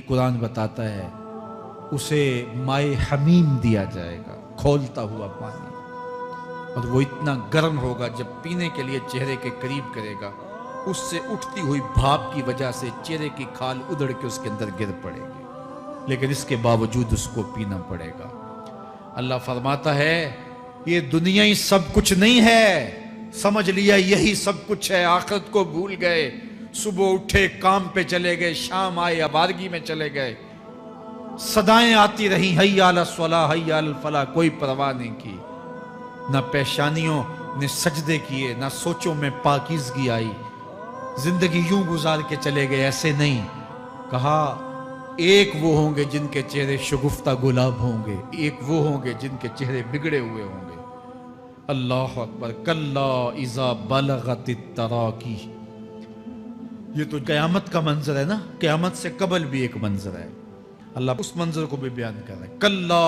कुरान बताता है उसे माए हमीम दिया जाएगा, खौलता हुआ पानी, और वो इतना गर्म होगा जब पीने के लिए चेहरे के करीब करेगा, उससे उठती हुई भाप की वजह से चेहरे की खाल उधड़ के उसके अंदर गिर पड़ेगी, लेकिन इसके बावजूद उसको पीना पड़ेगा। अल्लाह फरमाता है ये दुनिया ही सब कुछ नहीं है, समझ लिया यही सब कुछ है, आखिरत को भूल गए, सुबह उठे काम पे चले गए, शाम आए आबादगी में चले गए, सदाएं आती रही हय्या अला स्वला हय्या अल फला, कोई परवाह नहीं की, ना पेशानियों ने सजदे किए, ना सोचों में पाकीज़गी आई, जिंदगी यूं गुजार के चले गए। ऐसे नहीं, कहा एक वो होंगे जिनके चेहरे शगुफ्ता गुलाब होंगे, एक वो होंगे जिनके चेहरे बिगड़े हुए होंगे। अल्लाह अकबर। कल्ला इज़ा बलगतित तराकी, ये तो क़यामत का मंजर है ना, क़यामत से कबल भी एक मंजर है, अल्लाह उस मंजर को भी बयान कर रहा है। कल्ला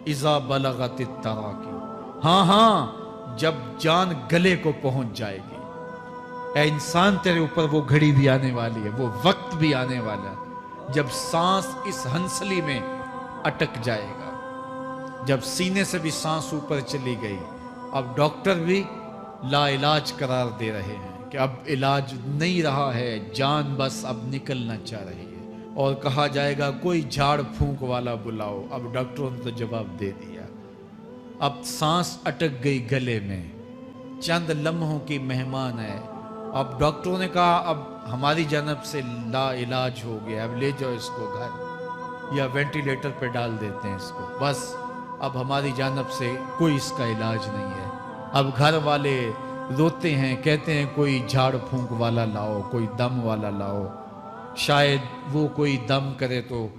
इज़ा बलगतित तराकी, हाँ हाँ जब जान गले को पहुंच जाएगी। ऐ इंसान तेरे ऊपर वो घड़ी भी आने वाली है, वो वक्त भी आने वाला है जब सांस इस हंसली में अटक जाएगा, जब सीने से भी सांस ऊपर चली गई। अब डॉक्टर भी लाइलाज करार दे रहे हैं कि अब इलाज नहीं रहा है, जान बस अब निकलना चाह रही है, और कहा जाएगा कोई झाड़ फूंक वाला बुलाओ। अब डॉक्टरों ने तो जवाब दे दिया, अब सांस अटक गई गले में, चंद लम्हों की मेहमान है। अब डॉक्टरों ने कहा अब हमारी जानब से ला इलाज हो गया, अब ले जाओ इसको घर या वेंटिलेटर पे डाल देते हैं इसको, बस अब हमारी जानब से कोई इसका इलाज नहीं है। अब घर वाले रोते हैं, कहते हैं कोई झाड़ फूंक वाला लाओ, कोई दम वाला लाओ, शायद वो कोई दम करे तो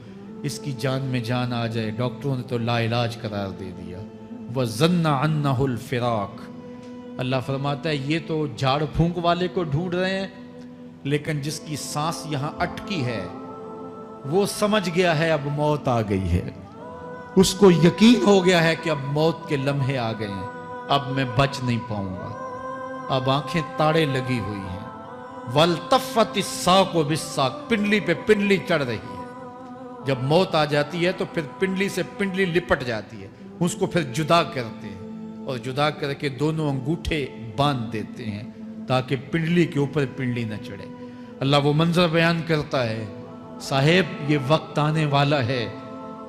इसकी जान में जान आ जाए। डॉक्टरों ने तो ला इलाज करार दे दिया। वज़न्ना अन्नहुल फिराक, अल्लाह फरमाता है ये तो झाड़ फूंक वाले को ढूंढ रहे हैं, लेकिन जिसकी सांस यहाँ अटकी है वो समझ गया है अब मौत आ गई है, उसको यकीन हो गया है कि अब मौत के लम्हे आ गए हैं, अब मैं बच नहीं पाऊंगा। अब आंखें ताड़े लगी हुई हैं। वल्तफ़तिस साक़ु बिस्साक़, पिंडली पे पिंडली चढ़ रही है। जब मौत आ जाती है तो फिर पिंडली से पिंडली लिपट जाती है, उसको फिर जुदा करते हैं और जुदा करके दोनों अंगूठे बांध देते हैं ताकि पिंडली के ऊपर पिंडली न चढ़े। अल्लाह वो मंजर बयान करता है, साहेब ये वक्त आने वाला है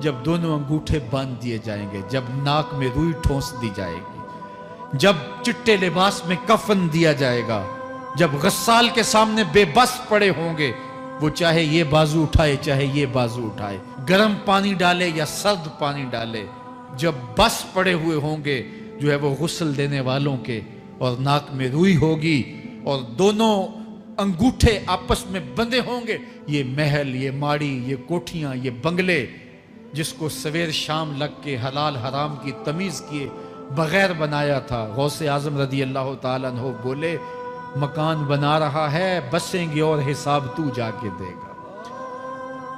जब दोनों अंगूठे बांध दिए जाएंगे, जब नाक में रुई ठोंस दी जाएगी, जब चिट्टे लिबास में कफन दिया जाएगा, जब गस्साल के सामने बेबस पड़े होंगे, वो चाहे ये बाजू उठाए चाहे ये बाजू उठाए, गर्म पानी डाले या सर्द पानी डाले, जब बस पड़े हुए होंगे जो है वो गुस्ल देने वालों के, और नाक में रुई होगी और दोनों अंगूठे आपस में बंधे होंगे। ये महल, ये माड़ी, ये कोठियां, ये बंगले जिसको सवेर शाम लग के हलाल हराम की तमीज़ किए बगैर बनाया था, गौसे आज़म रदी अल्लाह ताला अन्हु बोले मकान बना रहा है, बसेंगे और हिसाब तू जाके देगा,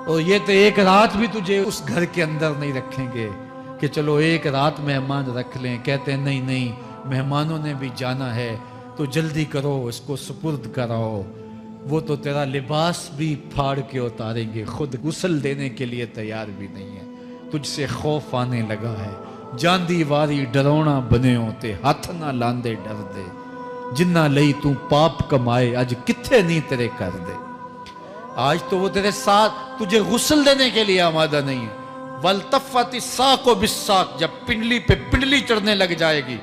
और ये तो एक रात भी तुझे उस घर के अंदर नहीं रखेंगे कि चलो एक रात मेहमान रख लें। कहते हैं नहीं नहीं, मेहमानों ने भी जाना है तो जल्दी करो, इसको सुपुर्द कराओ, वो तो तेरा लिबास भी फाड़ के उतारेंगे, खुद गुस्ल देने के लिए तैयार भी नहीं है, तुझसे खौफ आने लगा है, जांदी वारी डरौना बने होते, हाथ ना लांदे डर दे, जिन्ना लई तू पाप कमाए अज किथे नहीं तेरे कर दे। आज तो वो तेरे साथ तुझे गुस्ल देने के लिए आमादा नहीं है। वल्तफ़तिस साक़ु बिस्साक़, जब पिंडली पे पिंडली चढ़ने लग जाएगी,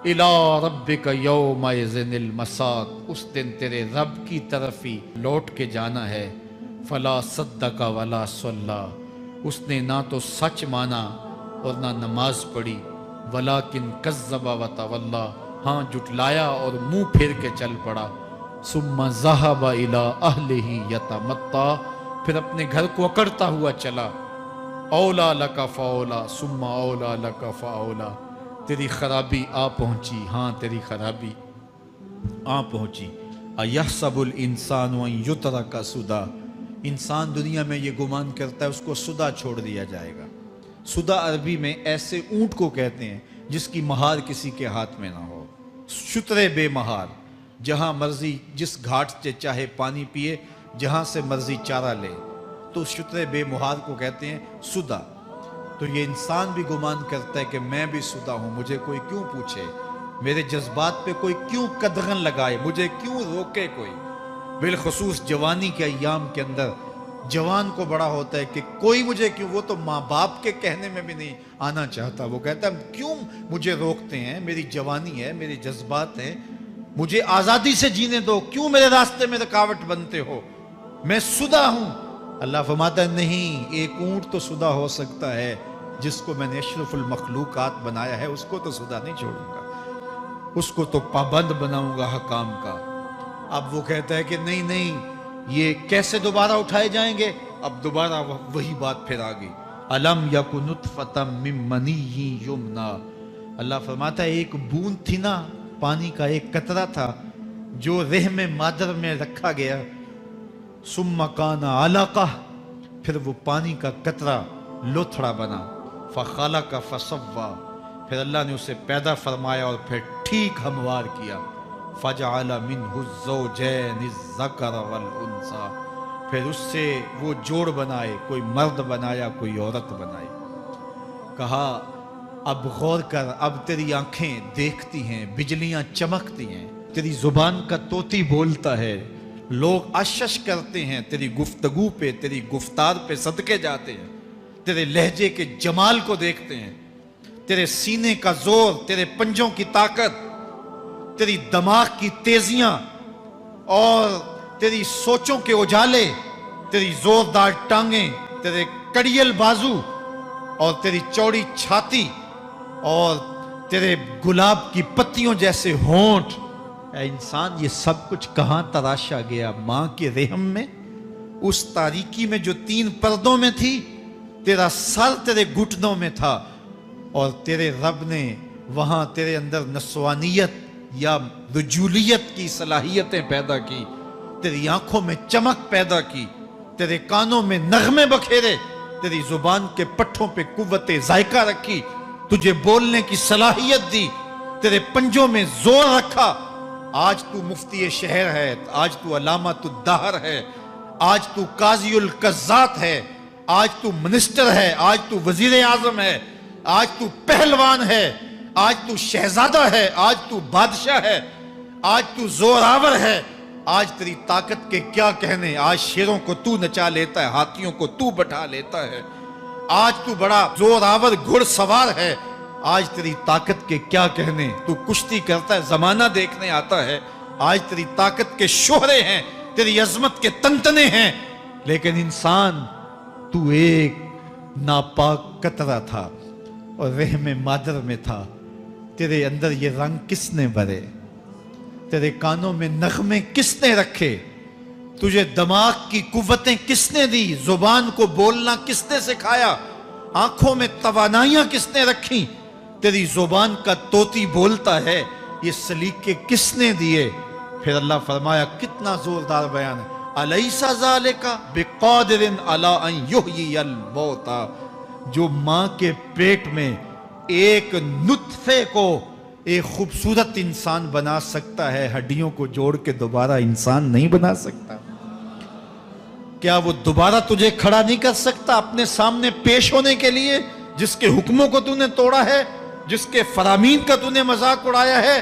इला रब्बिका यौमइज़िनिल मसाक़, उस दिन तेरे रब की तरफ ही लौट के जाना है। फला सद्दक़ वला सल्ला, उसने ना तो सच माना और ना नमाज पढ़ी, वलाकिन कज़्ज़ब व तवल्ला, हाँ जुटलाया और मुंह फेर के चल पड़ा। सुम्मा ज़हब इला अहलिही यतमत्ता, फिर अपने घर को अकड़ता हुआ चला। औला लका फ़औला सुम्मा औला लका फ़औला, तेरी खराबी आ पहुंची, हाँ तेरी खराबी आ पहुंची। अयहसबुल इंसान व युतरका सुदा, इंसान दुनिया में ये गुमान करता है उसको सुदा छोड़ दिया जाएगा। सुदा अरबी में ऐसे ऊंट को कहते हैं जिसकी महार किसी के हाथ में ना हो, शुतरे बेमहार, जहां मर्जी जिस घाट से चाहे पानी पिए, जहां से मर्जी चारा ले। तो शुत्रे बेमुहार को कहते हैं सुदा। तो ये इंसान भी गुमान करता है कि मैं भी सुदा हूं, मुझे कोई क्यों पूछे, मेरे जज्बात पे कोई क्यों कदगन लगाए, मुझे क्यों रोके कोई। बिलखसूस जवानी के अय्याम के अंदर जवान को बड़ा होता है कि कोई मुझे क्यों, वो तो माँ बाप के कहने में भी नहीं आना चाहता, वो कहता है क्यों मुझे रोकते हैं, मेरी जवानी है, मेरे जज्बात हैं, मुझे आज़ादी से जीने दो, क्यों मेरे रास्ते में रुकावट बनते हो, मैं सुदा हूं। अल्लाह फरमाता है नहीं, एक ऊंट तो सुदा हो सकता है, जिसको मैंने अशरफुल मखलूकात बनाया है उसको तो सुदा नहीं छोड़ूंगा, उसको तो पाबंद बनाऊंगा हकाम का। अब वो कहता है कि नहीं नहीं, ये कैसे दोबारा उठाए जाएंगे। अब दोबारा वही बात फिर आ गई, अलम यकु नुतफतम मिन मनीय्यि युमना। अल्लाह फरमाता है एक बूंद थी ना, पानी का एक कतरा था जो रहम मादर में रखा गया, सुम्मा काना अलका, फिर वो पानी का कतरा लोथड़ा बना, फखलका फसव्वा, फिर अल्लाह ने उसे पैदा फरमाया और फिर ठीक हमवार किया, फजअल मिन्हु ज़ौजैनि ज़कर वल उन्सा, फिर उससे वो जोड़ बनाए, कोई मर्द बनाया कोई औरत बनाई। कहा अब गौर कर, अब तेरी आंखें देखती हैं, बिजलियां चमकती हैं, तेरी जुबान का तोती बोलता है, लोग आश्चर्य करते हैं तेरी गुफ्तगू पे, तेरी गुफ्तार पे सदके जाते हैं, तेरे लहजे के जमाल को देखते हैं, तेरे सीने का जोर, तेरे पंजों की ताकत, तेरी दिमाग की तेजियां और तेरी सोचों के उजाले, तेरी जोरदार टांगें, तेरे कड़ियल बाजू और तेरी चौड़ी छाती और तेरे गुलाब की पत्तियों जैसे होंठ। ऐ इंसान, ये सब कुछ कहां तराशा गया? मां के रहम में, उस तारीकी में जो 3 पर्दों में थी। तेरा सर तेरे घुटनों में था और तेरे रब ने वहां तेरे अंदर नस्वानियत या रजूलियत की सलाहियतें पैदा की, तेरी आंखों में चमक पैदा की, तेरे कानों में नगमे बखेरे, तेरी जुबान के पट्ठों पे कुव्वते जायका रखी, तुझे बोलने की सलाहियत दी, तेरे पंजों में जोर रखा। आज तू मुफ्ती शहर है, आज तू अलामतुद दहर है, आज तू काज़ीउल कज़्ज़ात है, आज तू मिनिस्टर है, आज तू वजीर आजम है, आज तू पहलवान है, आज तू शहजादा है, आज तू बादशाह है, आज तू जोरावर है, आज तेरी ताकत के क्या कहने। आज शेरों को तू नचा लेता है, हाथियों को तू बैठा लेता है, आज तू बड़ा जोरावर घुड़सवार है, आज तेरी ताकत के क्या कहने। तू कुश्ती करता है, जमाना देखने आता है, आज तेरी ताकत के शोहरे हैं, तेरी अजमत के तंतने हैं। लेकिन इंसान, तू एक नापाक कतरा था और रहम मादर में था। तेरे अंदर ये रंग किसने भरे? तेरे कानों में नगमे किसने रखे? तुझे दिमाग की कुव्वतें किसने दी? जुबान को बोलना किसने सिखाया? आंखों में तवानाइयां किसने रखी? तेरी जुबान का तोती बोलता है, ये सलीके किसने दिए? फिर अल्लाह फरमाया, कितना जोरदार बयान है, अलैसा ज़ालिका बिक़ादिरिन अला अन युहयियल मौता। जो मां के पेट में एक नुत्फे को एक खूबसूरत इंसान बना सकता है, हड्डियों को जोड़ के दोबारा इंसान नहीं बना सकता? क्या वो दोबारा तुझे खड़ा नहीं कर सकता अपने सामने पेश होने के लिए? जिसके हुक्मों को तूने तोड़ा है, जिसके फरामीन का तूने मजाक उड़ाया है,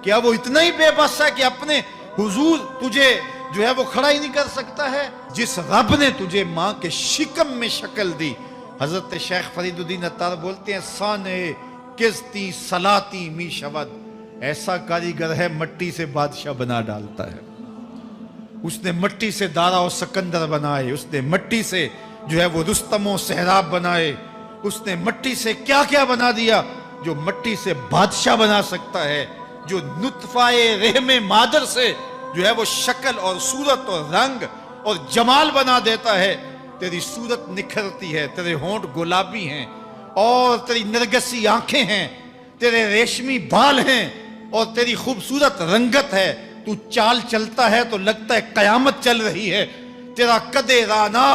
क्या वो इतना ही बेबस है कि अपने हुजूर तुझे जो है वो खड़ा ही नहीं कर सकता है? जिस रब ने तुझे मां के शिकम में शक्ल दी, हजरत शेख फरीदुद्दीन अत्तार बोलते हैं, साने किस्ती सलाती मी शवद, ऐसा कारीगर है मट्टी से बादशाह बना डालता है। उसने मट्टी से दारा और सिकंदर बनाए, उसने मट्टी से जो है वो रुस्तम और सहराब बनाए, उसने मट्टी से क्या क्या बना दिया जो मट्टी से बादशाह बना सकता है, जो नुत्फाए रहमे मादर से जो है वो शक्ल और सूरत और रंग और जमाल बना देता है। तेरी सूरत निखरती है, तेरे होंठ गुलाबी हैं और तेरी नरगसी आंखें हैं, तेरे रेशमी बाल हैं और तेरी खूबसूरत रंगत है। तू चाल चलता है तो लगता है कयामत चल रही है। तेरा कदे राना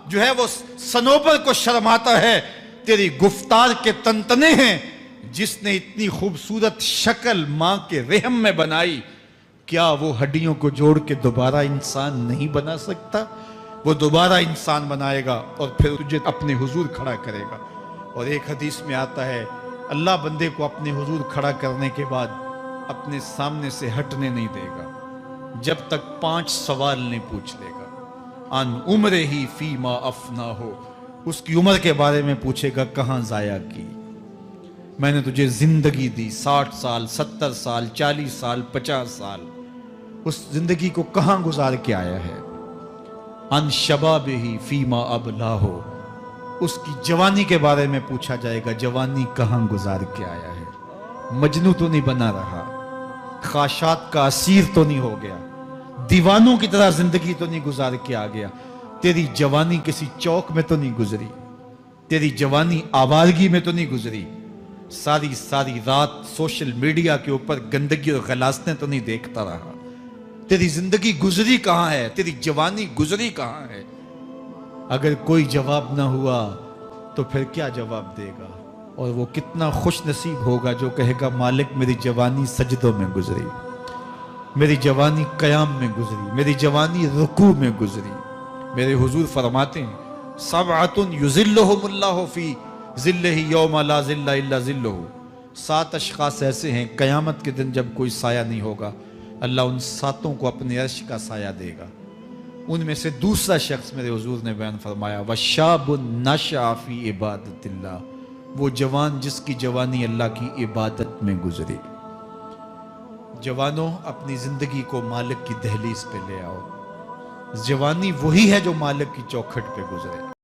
जो है वो सनोबर को शर्माता है। तेरी गुफ्तार के तंतने हैं। जिसने इतनी खूबसूरत शक्ल मां के रहम में बनाई, क्या वो हड्डियों को जोड़ के दोबारा इंसान नहीं बना सकता? وہ دوبارہ انسان بنائے گا اور پھر تجھے اپنے حضور کھڑا کرے گا۔ اور ایک حدیث میں آتا ہے اللہ بندے کو اپنے حضور کھڑا کرنے کے بعد اپنے سامنے سے ہٹنے نہیں دے گا جب تک 5 سوال نہیں پوچھ لے گا۔ ان عمر ہی فیما افنا ہو، اس کی عمر کے بارے میں پوچھے گا کہاں ضائع کی، میں نے تجھے زندگی دی 60 سال 70 سال 40 سال 50 سال، اس زندگی کو کہاں گزار کے آیا ہے۔ ان شباب ہی فیما ابلا ہو، اس کی جوانی کے بارے میں پوچھا جائے گا جوانی کہاں گزار کے آیا ہے، مجنوں تو نہیں بنا رہا، خواہشات کا اسیر تو نہیں ہو گیا، دیوانوں کی طرح زندگی تو نہیں گزار کے آ گیا، تیری جوانی کسی چوک میں تو نہیں گزری، تیری جوانی آوارگی میں تو نہیں گزری، ساری رات سوشل میڈیا کے اوپر گندگی اور غلاستیں تو نہیں دیکھتا رہا، تیری زندگی گزری کہاں ہے، تیری جوانی گزری کہاں ہے۔ اگر کوئی جواب نہ ہوا تو پھر کیا جواب دے گا، اور وہ کتنا خوش نصیب ہوگا جو کہے گا مالک میری جوانی سجدوں میں گزری، میری جوانی قیام میں گزری، میری جوانی رکوع میں گزری۔ میرے حضور فرماتے ہیں سبعۃ یظلھم اللہ فی ظلہ یوم لا ظل الا ظلہ، 7 اشخاص ایسے ہیں قیامت کے دن جب کوئی سایہ نہیں ہوگا اللہ ان 7 کو اپنے عرش کا سایہ دے گا۔ ان میں سے دوسرا شخص میرے حضور نے بیان فرمایا وشاب نشأ فی عبادت اللہ، وہ جوان جس کی جوانی اللہ کی عبادت میں گزری۔ جوانوں اپنی زندگی کو مالک کی دہلیز پہ لے آؤ، جوانی وہی ہے جو مالک کی چوکھٹ پہ گزرے۔